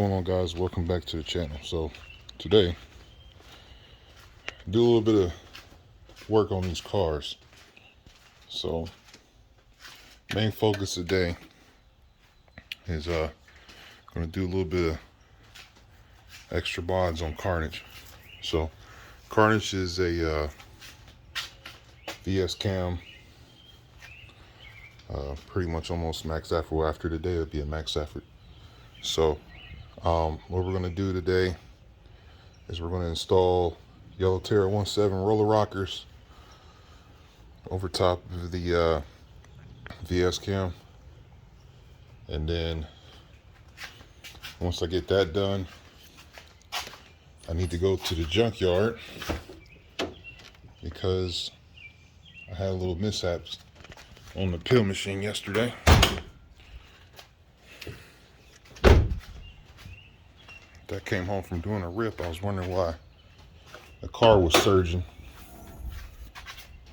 going on, guys? Welcome back to the channel. So today, do a little bit of work on these cars. So main focus today is going to do a little bit of extra mods on Karnage. So Karnage is a VS cam, pretty much almost max effort. Well, after today it'll be a max effort. So what we're going to do today is we're going to install Yellow Terra 17 roller rockers over top of the VS cam, and then once I get that done, I need to go to the junkyard because I had a little mishaps on the peel machine yesterday. That came home from doing a rip. I was wondering why the car was surging,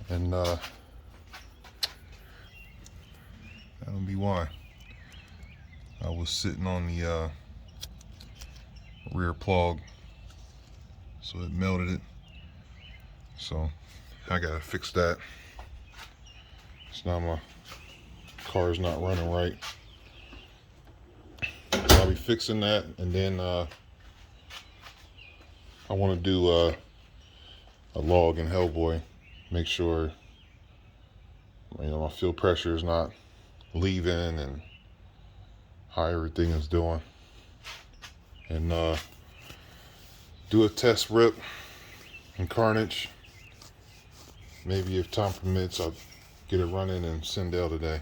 and that'll be why. I was sitting on the rear plug, so it melted it. So I gotta fix that. So now my car's not running right. So I'll be fixing that, and then I want to do a log in Hellboy, make sure my fuel pressure is not leaving and how everything is doing, and do a test rip in Karnage. Maybe if time permits, I'll get it running in Sindel today.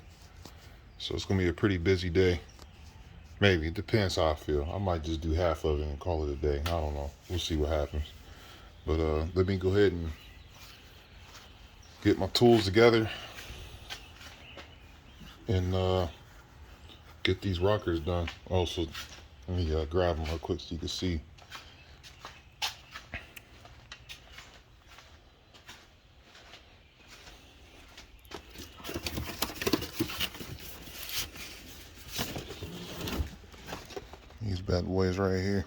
So it's gonna be a pretty busy day. Maybe, it depends how I feel. I might just do half of it and call it a day. I don't know. We'll see what happens. But let me go ahead and get my tools together and get these rockers done. Also, let me grab them real quick so you can see. These bad boys right here.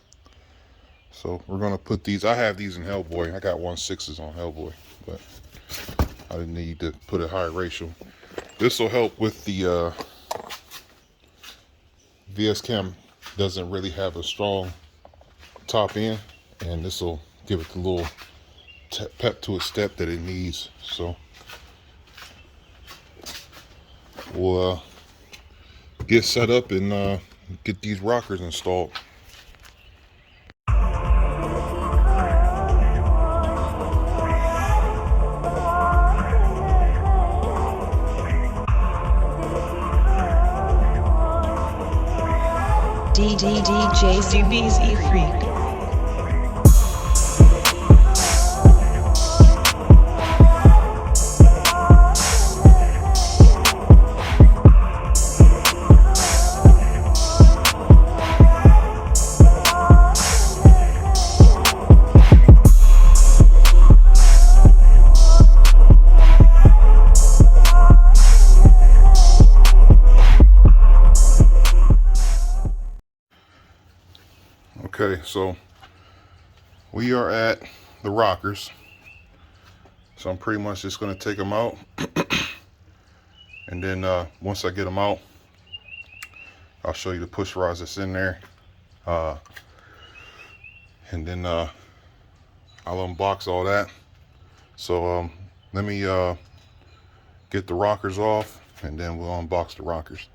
So we're gonna put these. I have these in Hellboy. I got 1/6s on Hellboy, but I didn't need to put a high ratio. This will help with the VS cam. Doesn't really have a strong top end, and this will give it the little pep to a step that it needs. So we'll get set up and get these rockers installed. DJ CBZ Freak. Okay, so we are at the rockers. So I'm pretty much just going to take them out. And then once I get them out, I'll show you the push rods that's in there. And then I'll unbox all that. So let me get the rockers off, and then we'll unbox the rockers.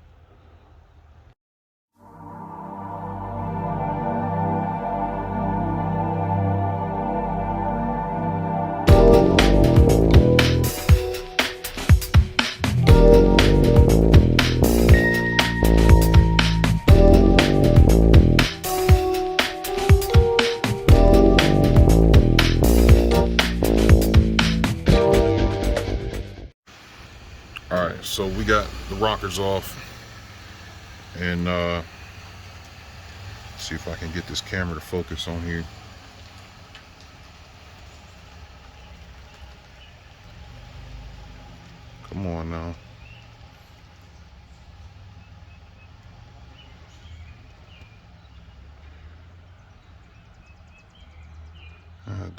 Alright, so we got the rockers off, and see if I can get this camera to focus on here. Come on now.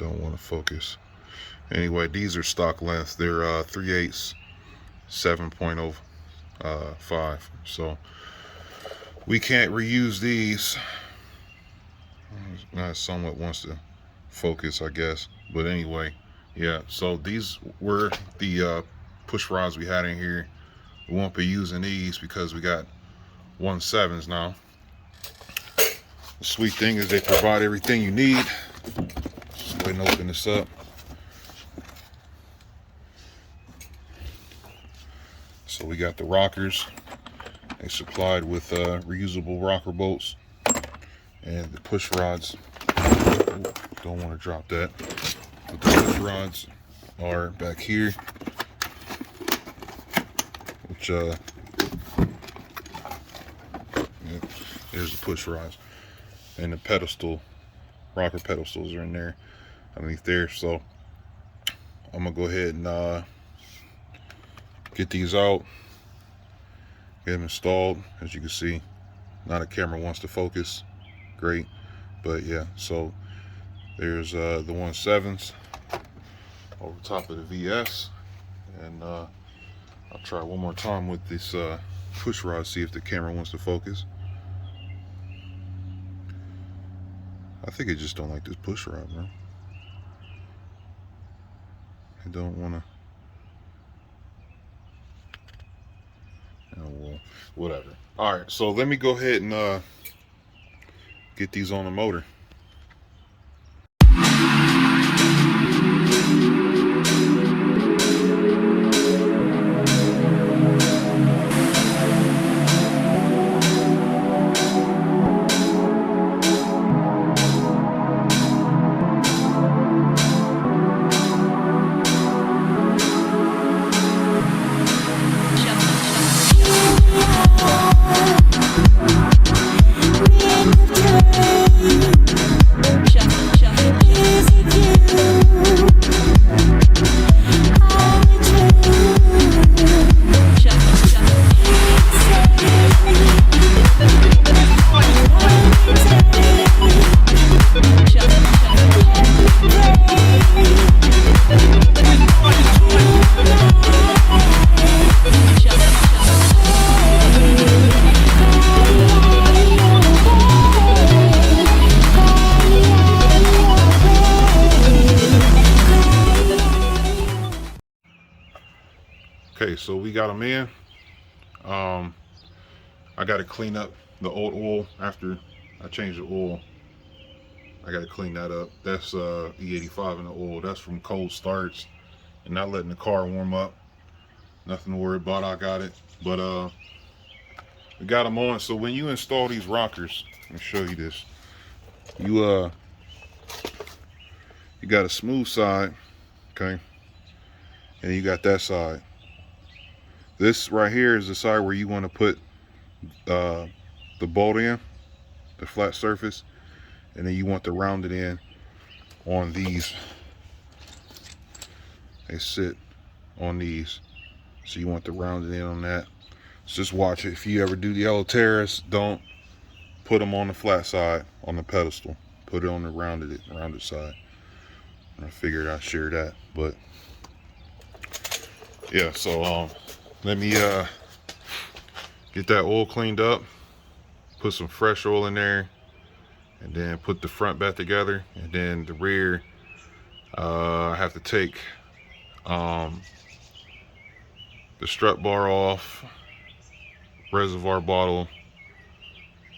Don't want to focus. Anyway, these are stock length. They're 3/8 7.05. So we can't reuse these. Not somewhat wants to focus, I guess. But anyway, yeah. So these were the push rods we had in here. We won't be using these because we got 1/7s now. The sweet thing is they provide everything you need. Just go ahead and open this up. So we got the rockers. They supplied with reusable rocker bolts and the push rods. Don't want to drop that. But the push rods are back here, which yeah, there's the push rods, and the pedestal, rocker pedestals are in there underneath there. So I'm gonna go ahead and get these out, get them installed. As you can see, not a camera wants to focus. Great. But yeah, so there's the 1/7s over top of the VS, and I'll try one more time with this push rod, see if the camera wants to focus. I think it just don't like this push rod, bro. I don't want to. Oh, well, whatever. All right, so let me go ahead and get these on the motor. Okay, so we got them in. I got to clean up the old oil after I changed the oil. I got to clean that up. That's E85 in the oil. That's from cold starts and not letting the car warm up. Nothing to worry about. I got it. But we got them on. So when you install these rockers, let me show you this. You got a smooth side, okay, and you got that side. This right here is the side where you want to put the bolt in, the flat surface, and then you want to round it in on these. They sit on these, so you want to round it in on that. So just watch it. If you ever do the yellow terrace, don't put them on the flat side on the pedestal. Put it on the rounded side. I figured I'd share that, but yeah. So let me get that oil cleaned up, put some fresh oil in there, and then put the front back together. And then the rear, I have to take the strut bar off, reservoir bottle,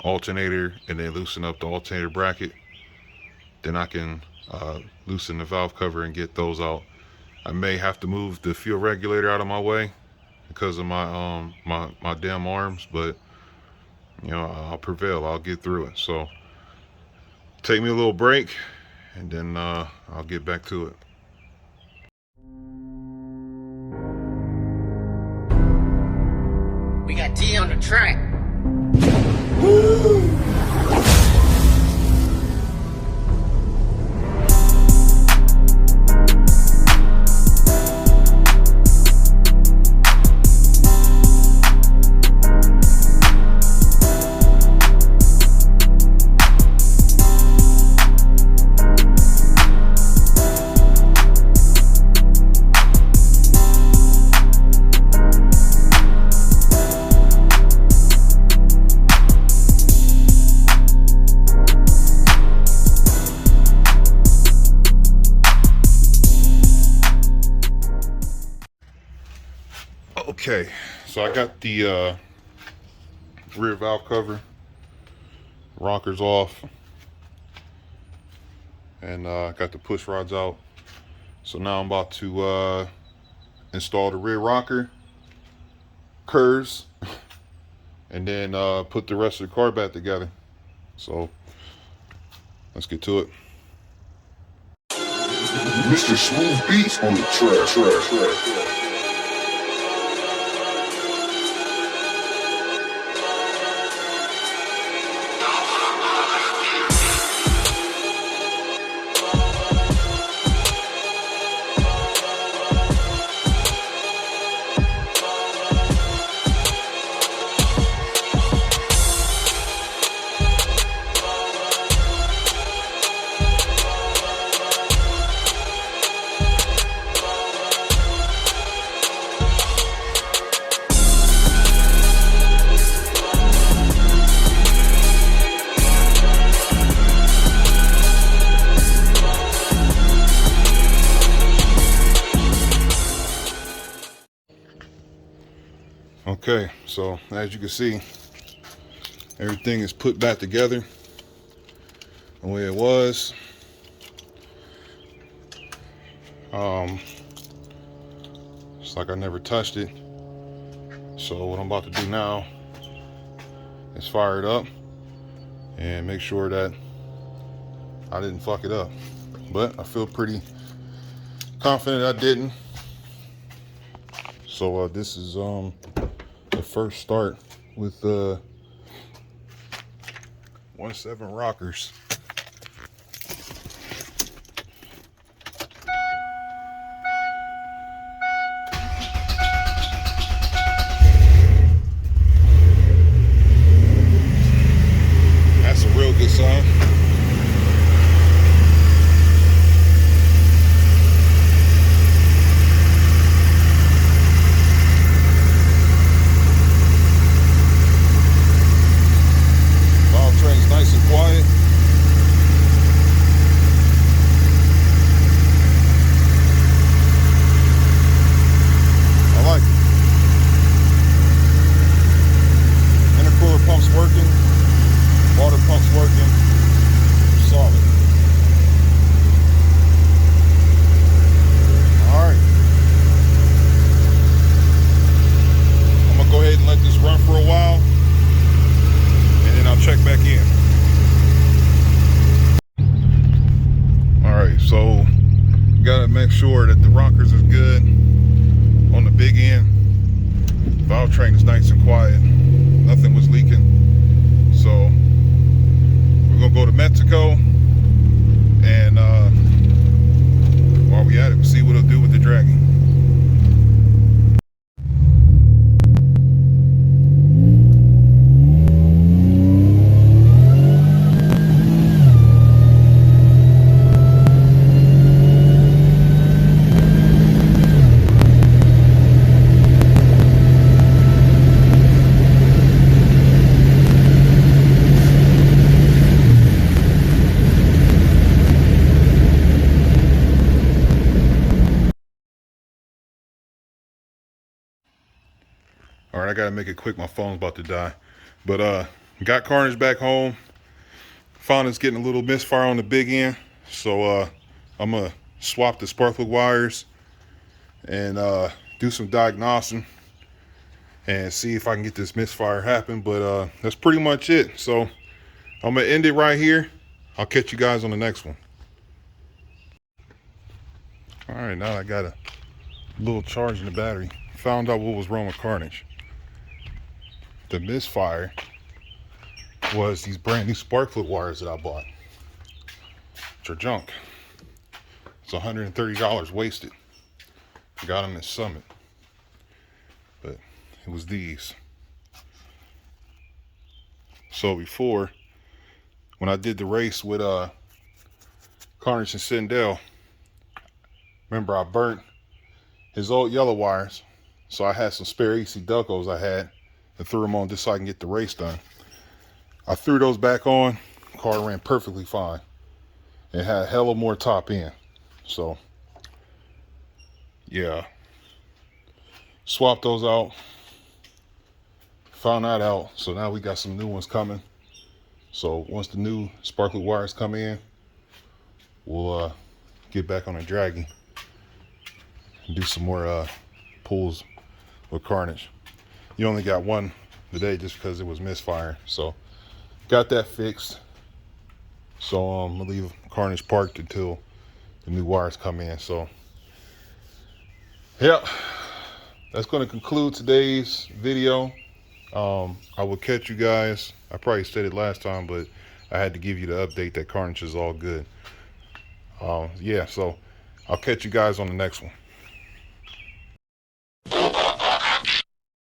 alternator, and then loosen up the alternator bracket. Then I can loosen the valve cover and get those out. I may have to move the fuel regulator out of my way because of my my damn arms, but you know, I'll prevail. I'll get through it. So take me a little break, and then I'll get back to it. We got D on the track. Woo! Okay, so I got the rear valve cover, rockers off, and got the push rods out. So now I'm about to install the rear rocker, curves, and then put the rest of the car back together. So let's get to it. Mr. Smooth Beats on the track. Okay, so as you can see, everything is put back together the way it was. It's like I never touched it. So what I'm about to do now is fire it up and make sure that I didn't fuck it up. But I feel pretty confident I didn't. So this is the first start with 1.7 rockers. That's a real good sign. Train's nice and quiet. I like it. Intercooler pump's working. Water pump's working. Solid. Alright. I'm gonna go ahead and let this run for a while, and then I'll check back in. Alright, so you gotta make sure that the rockers is good on the big end. Valve train is nice and quiet. Nothing was leaking. So we're gonna go to Mexico, and while we at it, we'll see what it'll do with the Dragon. All right, I gotta make it quick. My phone's about to die. But got Karnage back home. Found it's getting a little misfire on the big end. So I'm gonna swap the spark plug wires and do some diagnosing and see if I can get this misfire happen. But that's pretty much it. So I'm gonna end it right here. I'll catch you guys on the next one. All right, now I got a little charge in the battery. Found out what was wrong with Karnage. The misfire was these brand new spark plug wires that I bought, which are junk. It's $130 wasted. Got them at Summit, but it was these. So before, when I did the race with Karnage and Sindel, remember I burnt his old yellow wires, so I had some spare EC Duckos I had and threw them on just so I can get the race done. I threw those back on. Car ran perfectly fine. It had hella more top end. So yeah. Swapped those out. Found that out. So now we got some new ones coming. So once the new sparklet wires come in, we'll get back on the Dragon and do some more pulls with Karnage. You only got one today just because it was Misfire. So got that fixed. So I'm gonna leave Karnage parked until the new wires come in. So yeah, that's gonna conclude today's video. I will catch you guys. I probably said it last time, but I had to give you the update that Karnage is all good. Yeah, so I'll catch you guys on the next one.